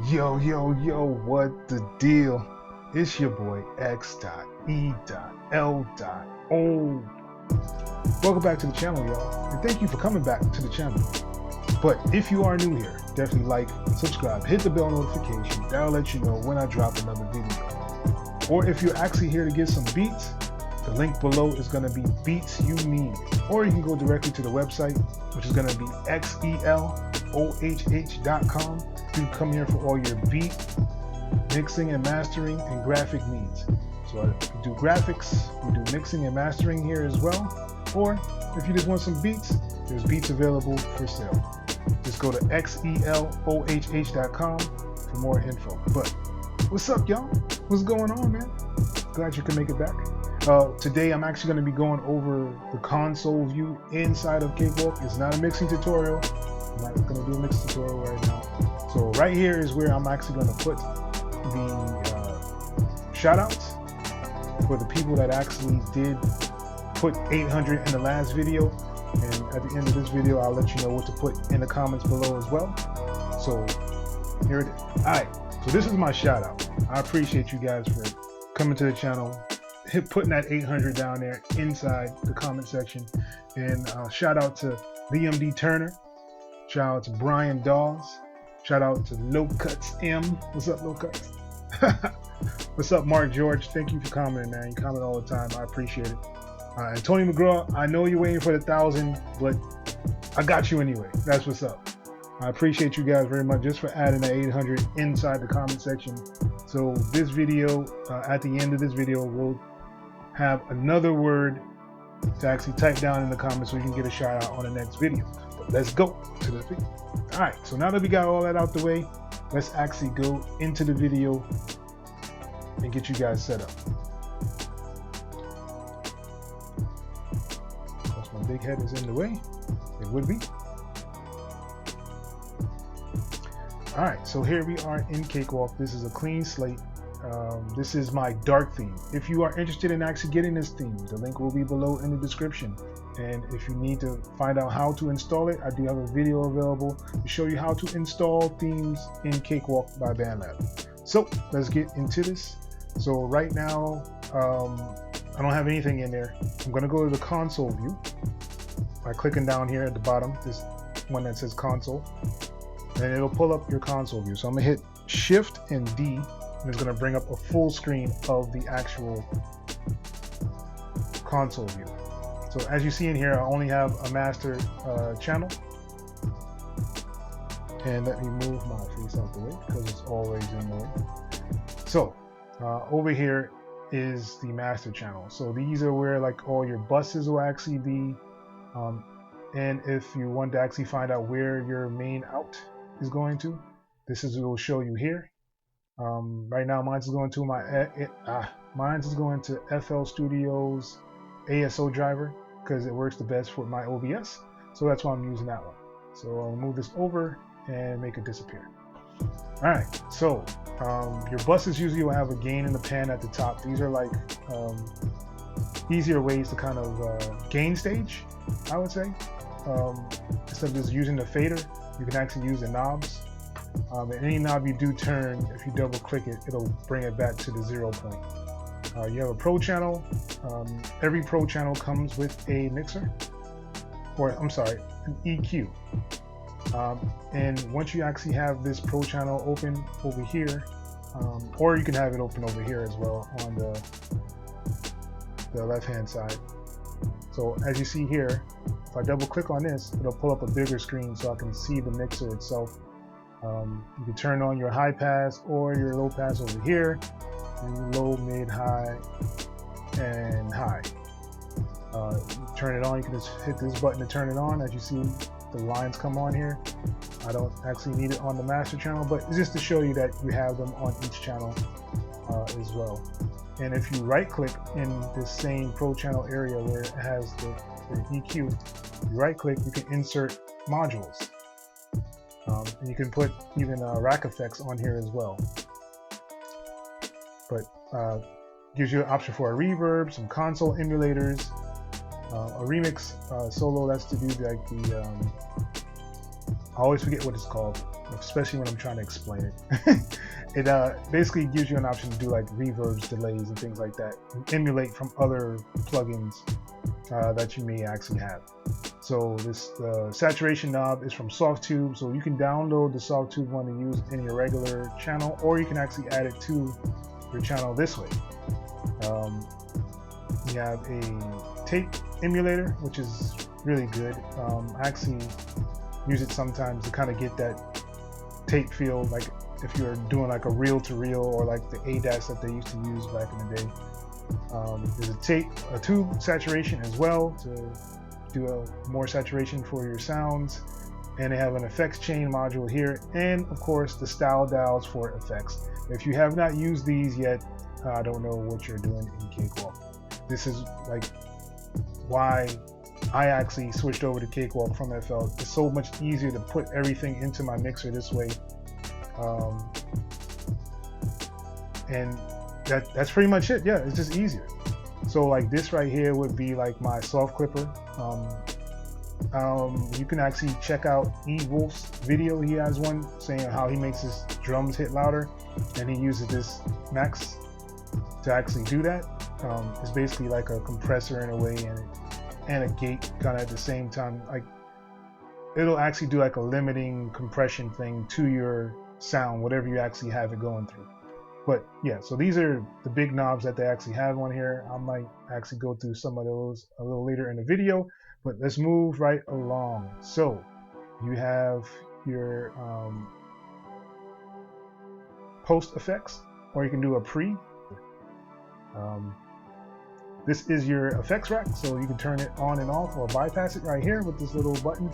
Yo, what the deal? It's your boy X.E.L.O. Welcome back to the channel, y'all, and thank you for coming back to the channel. But if you are new here, definitely like, subscribe, hit the bell notification. That'll let you know when I drop another video. Or if you're actually here to get some beats, the link below is going to be Beats You Need. Or you can go directly to the website, which is going to be XELOHH.com. You can come here for all your beat, mixing and mastering, and graphic needs. So we do graphics, we do mixing and mastering here as well. Or if you just want some beats, there's beats available for sale. Just go to XELOHH.com for more info. But what's up, y'all? What's going on, man? Glad you can make it back. Today I'm actually going to be going over the console view inside of Cakewalk. It's not a mixing tutorial. I'm not going to do a mixing tutorial right now. So right here is where I'm actually going to put the shout outs for the people that actually did put 800 in the last video. And at the end of this video, I'll let you know what to put in the comments below as well. So here it is. All right, so this is my shout out. I appreciate you guys for coming to the channel, putting that 800 down there inside the comment section. And shout out to BMD Turner. Shout out to Brian Dawes. Shout out to Low Cuts M. What's up, Low Cuts? What's up, Mark George? Thank you for commenting, man. You comment all the time. I appreciate it. And Tony McGraw, I know you're waiting for the 1,000, but I got you anyway. That's what's up. I appreciate you guys very much just for adding that 800 inside the comment section. So this video, at the end of this video, we'll have another word to actually type down in the comments so you can get a shout out on the next video. But let's go to the video. All right, so now that we got all that out the way, let's actually go into the video and get you guys set up. Once my big head is in the way, it would be. All right, so here we are in Cakewalk. This is a clean slate. This is my dark theme. If you are interested in actually getting this theme, the link will be below in the description. And if you need to find out how to install it, I do have a video available to show you how to install themes in Cakewalk by Bandlab. So let's get into this. So right now, I don't have anything in there. I'm gonna go to the console view by clicking down here at the bottom, this one that says console, and it'll pull up your console view. So I'm gonna hit Shift and D, and it's gonna bring up a full screen of the actual console view. So as you see in here, I only have a master channel. And let me move my face out the way because it's always in the way. So over here is the master channel. So these are where like all your buses will actually be. And if you want to actually find out where your main out is going to, this is what it will show you here. Right now mine's is going to mine's is going to FL Studio's ASO driver because it works the best for my OBS. So that's why I'm using that one. So I'll move this over and make it disappear. All right, so your buses usually will have a gain and a pan at the top. These are like easier ways to kind of gain stage, I would say. Instead of just using the fader, you can actually use the knobs. And any knob you do turn, if you double click it, it'll bring it back to the 0 point. You have a pro channel. Every pro channel comes with a mixer, or I'm sorry, an EQ. And once you actually have this pro channel open over here, or you can have it open over here as well on the left hand side. So as you see here, if I double click on this, it'll pull up a bigger screen so I can see the mixer itself. You can turn on your high pass or your low pass over here, and low, mid, high, and high. Turn it on, you can just hit this button to turn it on. As you see, the lines come on here. I don't actually need it on the master channel, but it's just to show you that you have them on each channel as well. And if you right click in this same pro channel area where it has the EQ, you right click, you can insert modules. And you can put even rack effects on here as well. But gives you an option for a reverb, some console emulators, a remix solo. That's to do like the I always forget what it's called. especially when I'm trying to explain it. It basically gives you an option to do like reverbs, delays, and things like that, and emulate from other plugins that you may actually have. So this saturation knob is from Softtube, so you can download the Softtube one to use in your regular channel, or you can actually add it to your channel this way. You have a tape emulator, which is really good. I actually use it sometimes to kind of get that tape feel, like if you're doing like a reel-to-reel or like the ADAS that they used to use back in the day. There's a tube saturation as well to do more saturation for your sounds, and they have an effects chain module here, and of course the style dials for effects. If you have not used these yet, I don't know what you're doing in Cakewalk. This is like why I actually switched over to Cakewalk from FL. It's so much easier to put everything into my mixer this way, and that's pretty much it. Yeah, it's just easier. So like this right here would be like my soft clipper. You can actually check out E Wolf's video. He has one saying how he makes his drums hit louder, and he uses this Max to actually do that. It's basically like a compressor in a way, and a gate kind of at the same time. Like it'll actually do like a limiting compression thing to your sound, whatever you actually have it going through. But yeah, so these are the big knobs that they actually have on here. I might actually go through some of those a little later in the video, but let's move right along. So you have your post effects, or you can do a pre. This is your effects rack, so you can turn it on and off or bypass it right here with this little button.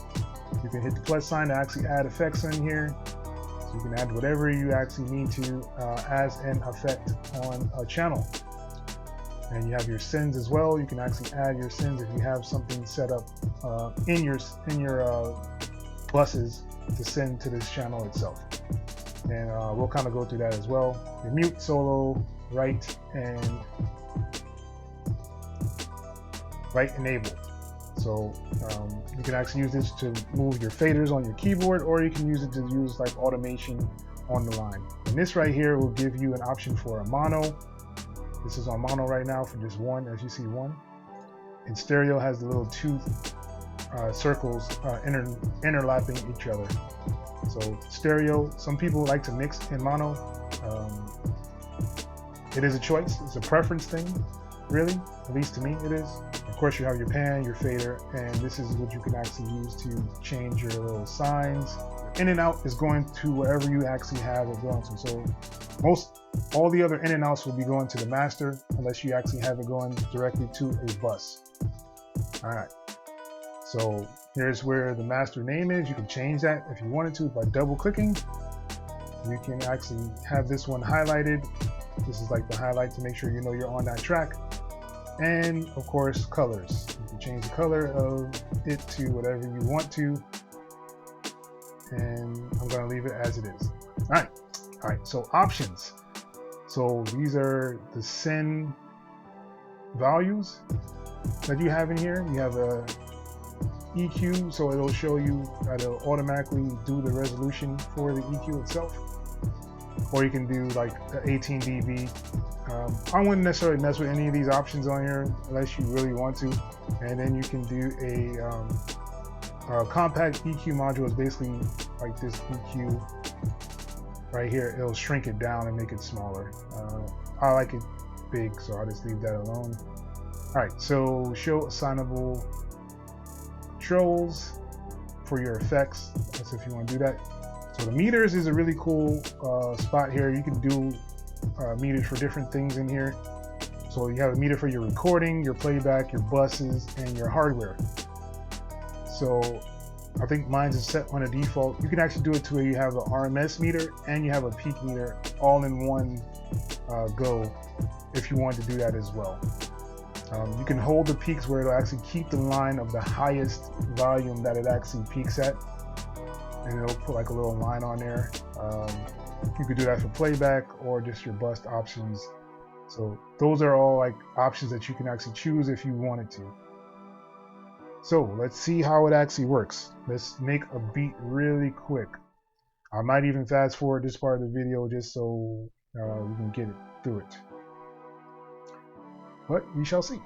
You can hit the plus sign to actually add effects in here. So you can add whatever you actually need to as an effect on a channel. And you have your sends as well. You can actually add your sends if you have something set up in your buses to send to this channel itself. And we'll kind of go through that as well. Your mute, solo, right, and right enabled. So you can actually use this to move your faders on your keyboard, or you can use it to use like automation on the line. And this right here will give you an option for a mono. This is on mono right now for just one, as you see one. And stereo has the little two circles interlapping each other. So stereo, some people like to mix in mono. It is a choice, it's a preference thing, really, at least to me it is. Of course you have your pan, your fader, and this is what you can actually use to change your little signs. In and out is going to wherever you actually have it going to. So all the other in and outs will be going to the master, unless you actually have it going directly to a bus. All right, so here's where the master name is. You can change that if you wanted to by double clicking. You can actually have this one highlighted. This is like the highlight to make sure you know you're on that track. And of course, colors. You can change the color of it to whatever you want to. And I'm gonna leave it as it is. All right, so options. So these are the send values that you have in here. You have a EQ, so it'll show you, it'll automatically do the resolution for the EQ itself. Or you can do like the 18 dB. I wouldn't necessarily mess with any of these options on here unless you really want to. And then you can do a compact EQ module. Is basically like this EQ right here. It'll shrink it down and make it smaller. I like it big, so I'll just leave that alone. All right, so show assignable controls for your effects. That's if you want to do that. So the meters is a really cool spot here. You can do meters for different things in here. So you have a meter for your recording, your playback, your buses, and your hardware. So I think mine's is set on a default. You can actually do it to where you have an RMS meter and you have a peak meter all in one go if you want to do that as well. You can hold the peaks where it'll actually keep the line of the highest volume that it actually peaks at, and it'll put like a little line on there. You could do that for playback or just your bust options. So those are all like options that you can actually choose if you wanted to. So let's see how it actually works. Let's make a beat really quick. I might even fast forward this part of the video just so we can get it through it. But we shall see.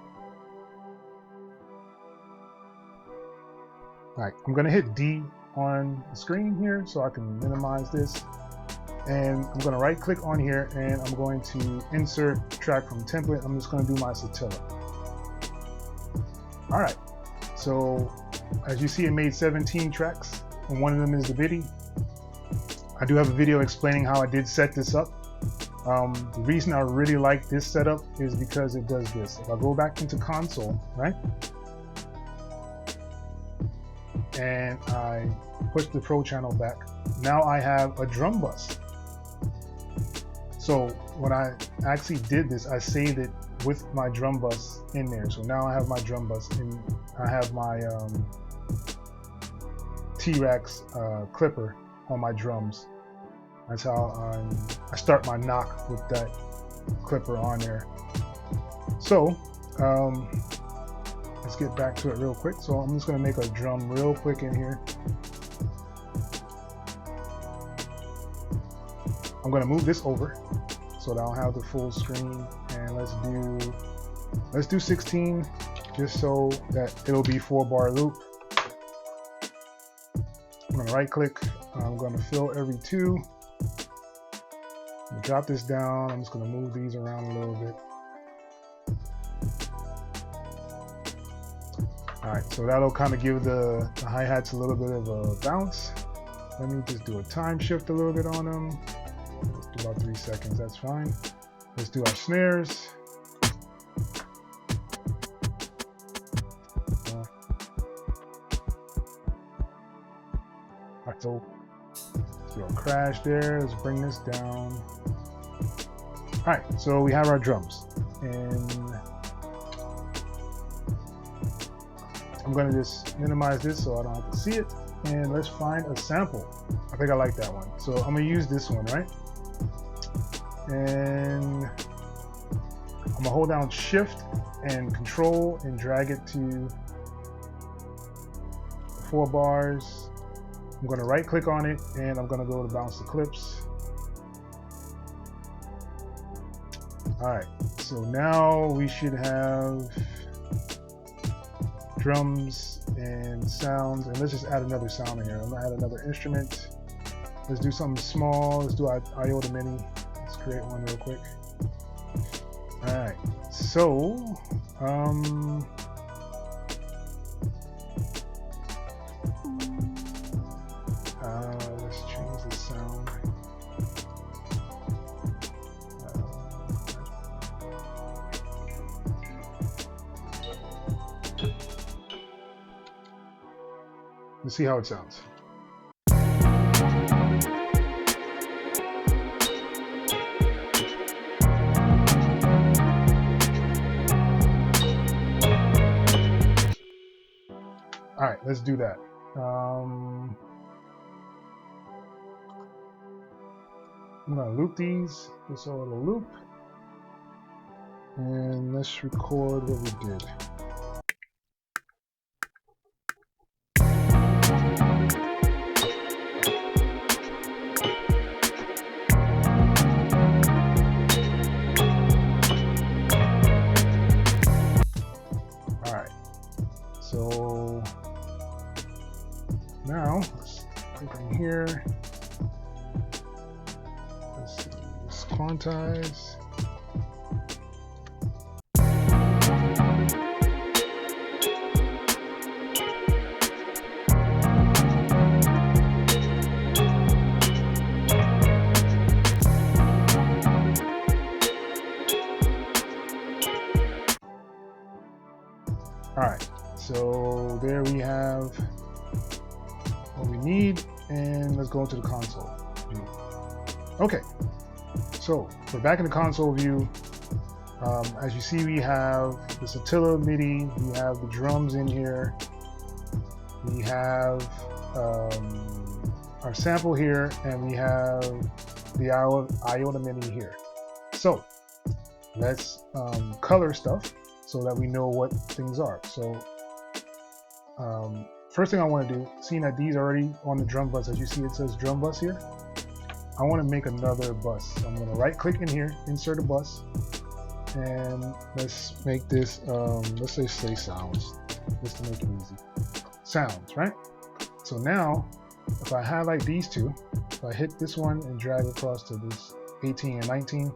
Alright, I'm going to hit D on the screen here so I can minimize this. And I'm going to right click on here and I'm going to insert track from template. I'm just going to do my Satila. Alright, so as you see, it made 17 tracks and one of them is the MIDI. I do have a video explaining how I did set this up. The reason I really like this setup is because it does this. If I go back into console, right? And I push the Pro channel back, now I have a drum bus. So when I actually did this, I saved it with my drum bus in there. So now I have my drum bus and I have my T-Rex clipper on my drums. That's how I start my knock with that clipper on there. So let's get back to it real quick. So I'm just going to make a drum real quick in here. I'm going to move this over so that I'll have the full screen, and let's do 16 just so that it'll be 4-bar loop. I'm going to right click. I'm going to fill every 2. Drop this down. I'm just going to move these around a little bit. Alright, so that'll kind of give the hi-hats a little bit of a bounce. Let me just do a time shift a little bit on them. Let's do about 3 seconds, that's fine. Let's do our snares. Alright, so let's do a crash there. Let's bring this down. Alright, so we have our drums. And I'm going to just minimize this so I don't have to see it. And let's find a sample. I think I like that one. So I'm going to use this one, right? And I'm going to hold down Shift and Control and drag it to 4 bars. I'm going to right click on it and I'm going to go to bounce the clips. Alright, so now we should have drums and sounds, and let's just add another sound in here. I'm gonna add another instrument. Let's do something small. Let's do our IOTA Mini. Let's create one real quick. Alright, so let's change the sound. Let's see how it sounds. All right, let's do that. I'm gonna loop these, just a little loop, and let's record what we did. So now let's click in here. Let's see, let's quantize. All right. So there we have what we need, and let's go into the console view. Okay, so we're back in the console view. As you see, we have the Satila MIDI, we have the drums in here, we have our sample here, and we have the IOTA Mini here. So let's color stuff so that we know what things are. So first thing I want to do, seeing that these are already on the drum bus, as you see it says drum bus here, I want to make another bus. So I'm going to right click in here, insert a bus, and let's make this, let's say sounds, just to make it easy. Sounds, right? So now, if I highlight these two, if I hit this one and drag across to this 18 and 19,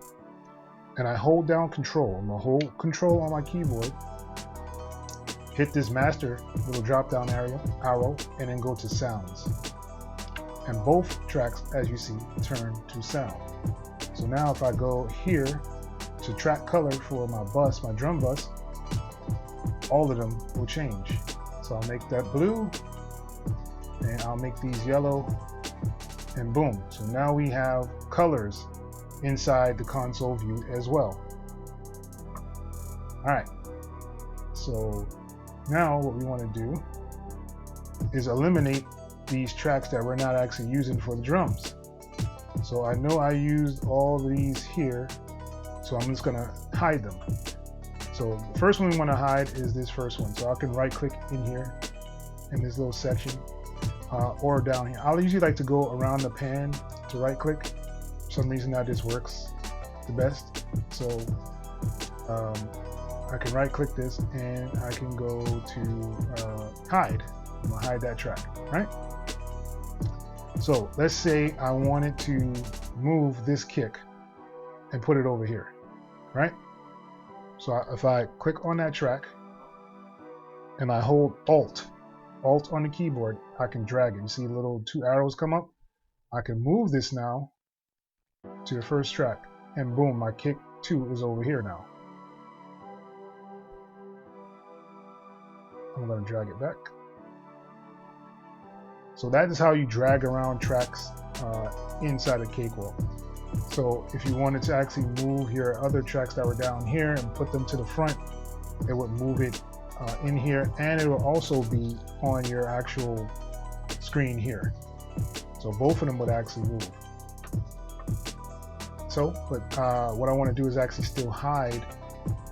and I hold down Control, I'm going to hold Control on my keyboard, hit this master little drop down arrow, and then go to sounds. And both tracks, as you see, turn to sound. So now if I go here to track color for my bus, my drum bus, all of them will change. So I'll make that blue, and I'll make these yellow, and boom. So now we have colors inside the console view as well. All right, so now what we want to do is eliminate these tracks that we're not actually using for the drums. So I know I used all these here, so I'm just gonna hide them. So the first one we want to hide is this first one. So I can right click in here in this little section, or down here. I'll usually like to go around the pan to right click. For some reason that just works the best. So I can right click this and I can go to hide. I'm gonna hide that track, right? So let's say I wanted to move this kick and put it over here, right? So if I click on that track and I hold Alt on the keyboard, I can drag it. You see little two arrows come up? I can move this now to the first track, and boom, my kick 2 is over here now. I'm going to drag it back. So that is how you drag around tracks inside of Cakewalk. So if you wanted to actually move your other tracks that were down here and put them to the front, it would move it in here, and it will also be on your actual screen here. So both of them would actually move. So, but what I want to do is actually still hide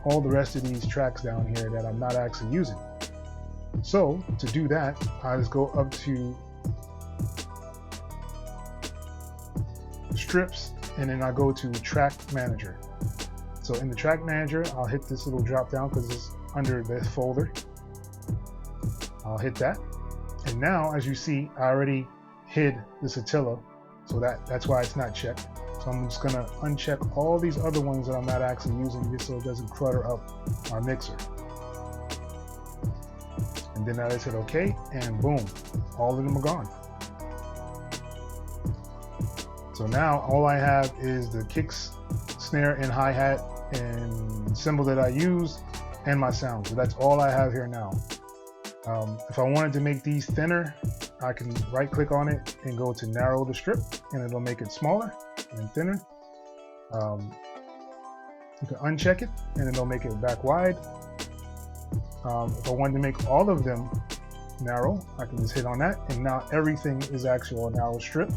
all the rest of these tracks down here that I'm not actually using. So to do that, I just go up to strips, and then I go to track manager. So in the track manager, I'll hit this little drop down because it's under this folder. I'll hit that, and now as you see, I already hid the Satila, so that's why it's not checked. So I'm just gonna uncheck all these other ones that I'm not actually using, just so it doesn't clutter up my mixer. And then I hit OK, and boom, all of them are gone. So now all I have is the kicks, snare, and hi-hat and cymbal that I use, and my sound. So that's all I have here now. If I wanted to make these thinner, I can right click on it and go to narrow the strip, and it'll make it smaller and thinner. You can uncheck it and it'll make it back wide. If I wanted to make all of them narrow, I can just hit on that, and now everything is actually a narrow strip.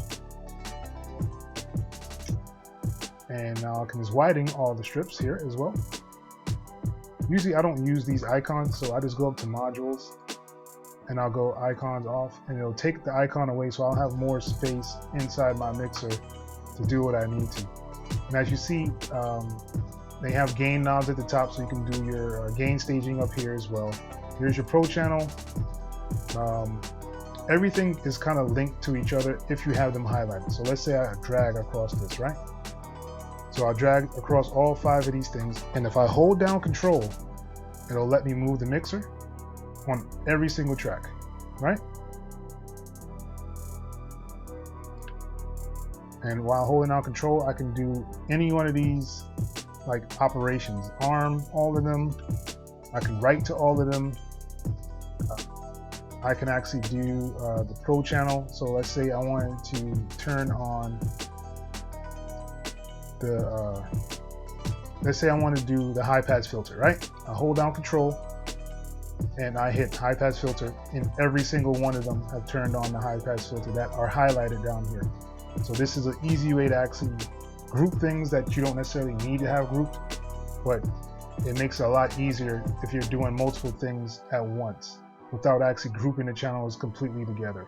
And now I can just widen all the strips here as well. Usually I don't use these icons, so I just go up to modules and I'll go icons off, and it'll take the icon away, so I'll have more space inside my mixer to do what I need to. And as you see, they have gain knobs at the top, so you can do your gain staging up here as well. Here's your pro channel. Everything is kind of linked to each other if you have them highlighted. So let's say I drag across this, right? So I'll drag across all 5 of these things, and if I hold down Control, it'll let me move the mixer on every single track, right? And while holding down Control, I can do any one of these like operations, arm all of them, I can write to all of them, I can actually do the pro channel. So let's say I wanted to turn on the, let's say I want to do the high pass filter, right? I hold down Control and I hit high pass filter, and every single one of them have turned on the high pass filter that are highlighted down here. So this is an easy way to actually group things that you don't necessarily need to have grouped, but it makes it a lot easier if you're doing multiple things at once without actually grouping the channels completely together.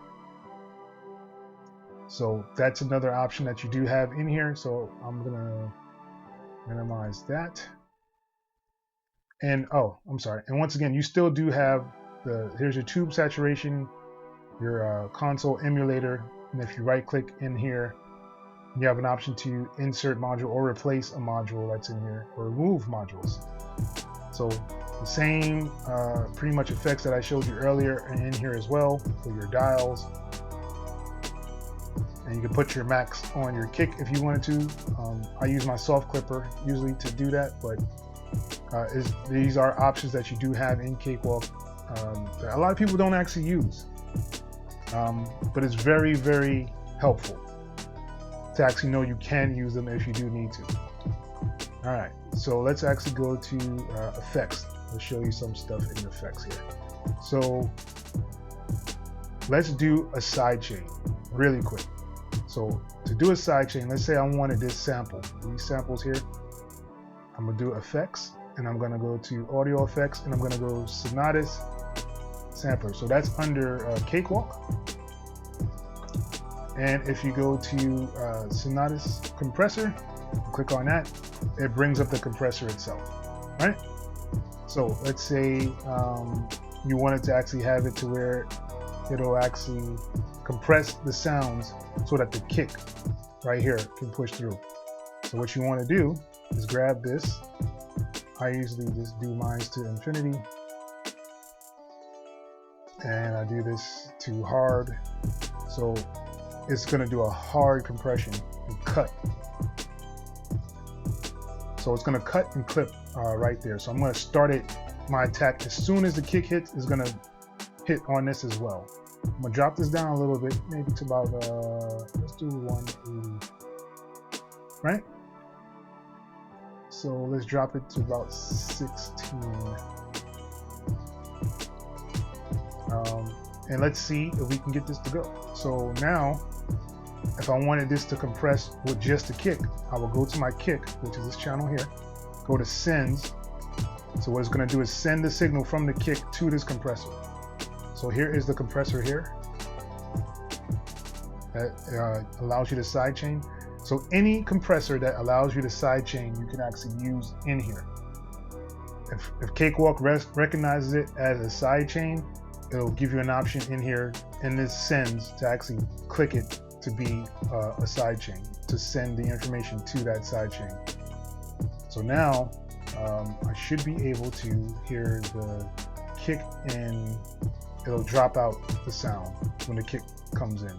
So that's another option that you do have in here. So I'm gonna minimize that. And oh, I'm sorry. And once again, you still do have here's your tube saturation, your console emulator, and if you right click in here, you have an option to insert module or replace a module that's in here, or remove modules. So the same pretty much effects that I showed you earlier are in here as well for your dials. And you can put your max on your kick if you wanted to. I use my soft clipper usually to do that, but these are options that you do have in Cakewalk that a lot of people don't actually use. But it's very, very helpful to actually know you can use them if you do need to. All right, so let's actually go to effects. I'll show you some stuff in effects here. So let's do a sidechain really quick. So to do a sidechain, let's say I wanted this sample, these samples here. I'm gonna do effects, and I'm gonna go to audio effects, and I'm gonna go Sonata's sampler. So that's under Cakewalk. And if you go to Sonata's compressor, click on that, it brings up the compressor itself, right? So let's say you wanted to actually have it to where it'll actually compress the sounds so that the kick right here can push through. So what you want to do is grab this. I usually just do mine to infinity, and I do this to hard. So it's going to do a hard compression and cut. So it's going to cut and clip right there. So I'm going to start it, my attack, as soon as the kick hits, is going to hit on this as well. I'm going to drop this down a little bit, maybe to about, let's do 180, right? So let's drop it to about 16. And let's see if we can get this to go. So now, if I wanted this to compress with just the kick, I will go to my kick, which is this channel here, go to sends. So what it's going to do is send the signal from the kick to this compressor. So here is the compressor here that allows you to sidechain. So any compressor that allows you to sidechain, you can actually use in here. If Cakewalk recognizes it as a sidechain, it'll give you an option in here in this sends to actually click it to be a sidechain, to send the information to that sidechain. So now I should be able to hear the kick, and it'll drop out the sound when the kick comes in.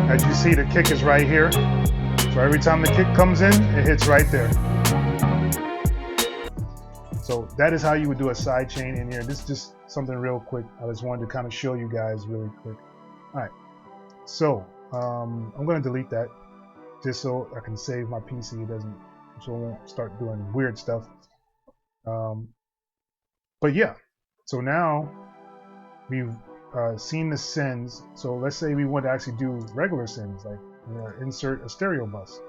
As you see, the kick is right here. So every time the kick comes in, it hits right there. So that is how you would do a sidechain in here. This is just something real quick. I just wanted to kind of show you guys really quick. All right, so I'm going to delete that just so I can save my PC. So I won't start doing weird stuff. But yeah, so now we've seen the sends. So let's say we want to actually do regular sends, like insert a stereo bus.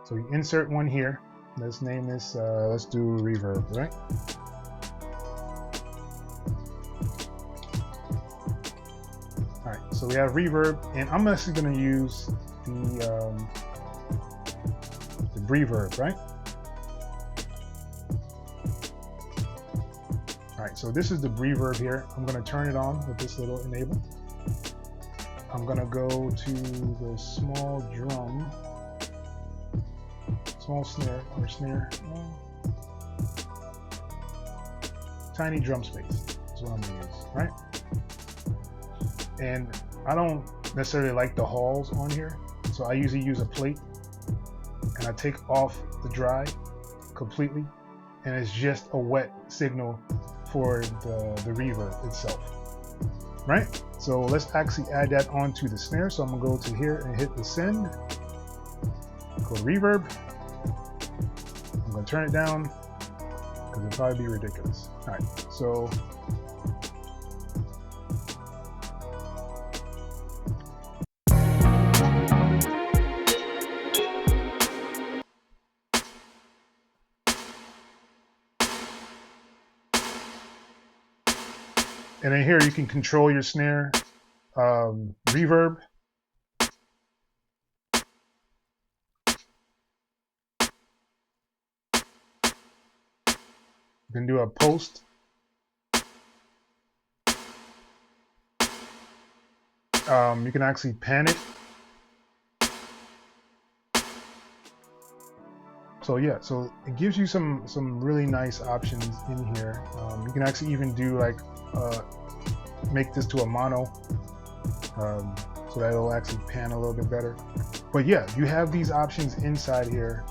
So you insert one here. Let's name this, let's do reverb, right? All right, so we have reverb, and I'm actually going to use the reverb, right? All right, so this is the reverb here. I'm going to turn it on with this little enable. I'm going to go to the small drum, small snare, or snare, tiny drum space is what I'm going to use, right? And I don't necessarily like the halls on here, so I usually use a plate, and I take off the dry completely, and it's just a wet signal for the reverb itself, right? So let's actually add that onto the snare. So I'm gonna go to here and hit the send, go to reverb. I'm gonna turn it down because it'll probably be ridiculous. All right, so And then here you can control your snare reverb. You can do a post. You can actually pan it. So yeah, so it gives you some really nice options in here. You can actually even do like make this to a mono, so that it'll actually pan a little bit better. But yeah, you have these options inside here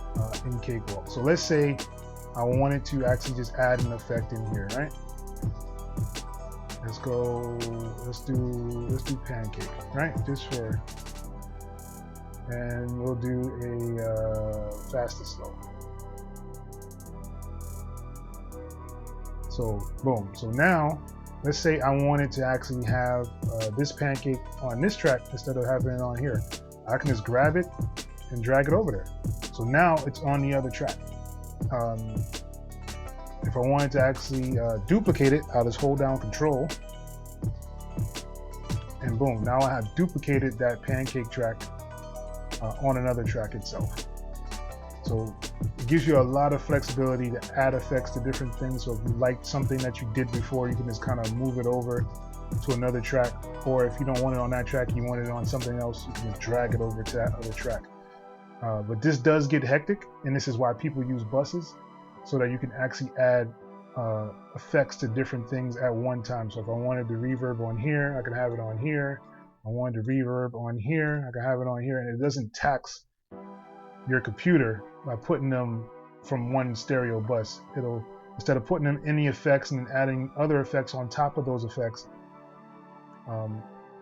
in Cakewalk. So let's say I wanted to actually just add an effect in here, right? Let's go. Let's do pancake, right? Just for, and we'll do a fast and slow. So boom. So now, let's say I wanted to actually have this pancake on this track instead of having it on here. I can just grab it and drag it over there. So now it's on the other track. If I wanted to actually duplicate it, I'll just hold down Control, and boom, now I have duplicated that pancake track on another track itself. So it gives you a lot of flexibility to add effects to different things. So if you like something that you did before, you can just kind of move it over to another track. Or if you don't want it on that track, you want it on something else, you can just drag it over to that other track. But this does get hectic, and this is why people use buses, so that you can actually add effects to different things at one time. So if I wanted the reverb on here, I can have it on here. I wanted the reverb on here, I can have it on here, and it doesn't tax your computer by putting them from one stereo bus. It'll, instead of putting them in the effects and then adding other effects on top of those effects,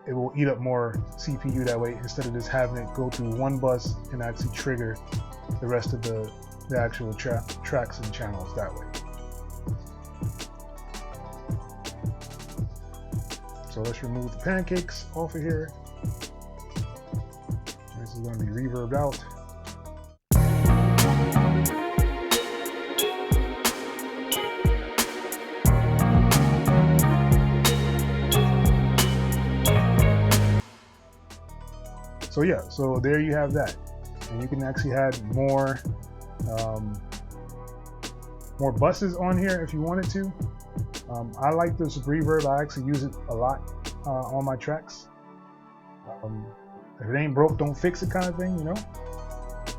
it will eat up more CPU that way, instead of just having it go through one bus and actually trigger the rest of the actual tracks and channels that way. So let's remove the pancakes off of here. This is going to be reverbed out. So yeah, so there you have that, and you can actually add more buses on here if you wanted to. I like this reverb. I actually use it a lot on my tracks. If it ain't broke, don't fix it, kind of thing, you know.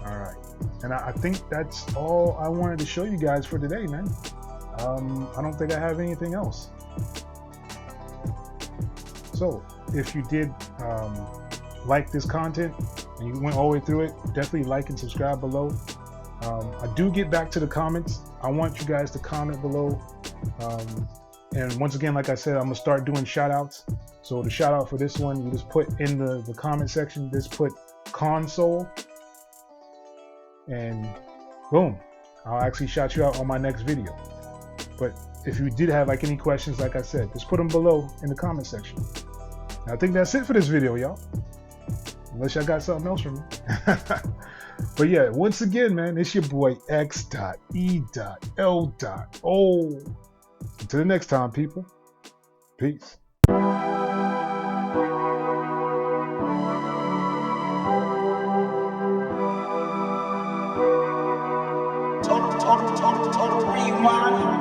All right, and I think that's all I wanted to show you guys for today, man. I don't think I have anything else. So if you did like this content and you went all the way through it, definitely like and subscribe below. I do get back to the comments. I want you guys to comment below. And once again, like I said, I'm gonna start doing shout outs. So the shout out for this one, you just put in the comment section, just put console, and boom, I'll actually shout you out on my next video. But if you did have like any questions, like I said, just put them below in the comment section. And I think that's it for this video, y'all. Unless y'all got something else from me. But yeah, once again, man, it's your boy X.E.L.O. Until the next time, people. Peace. Total rewind.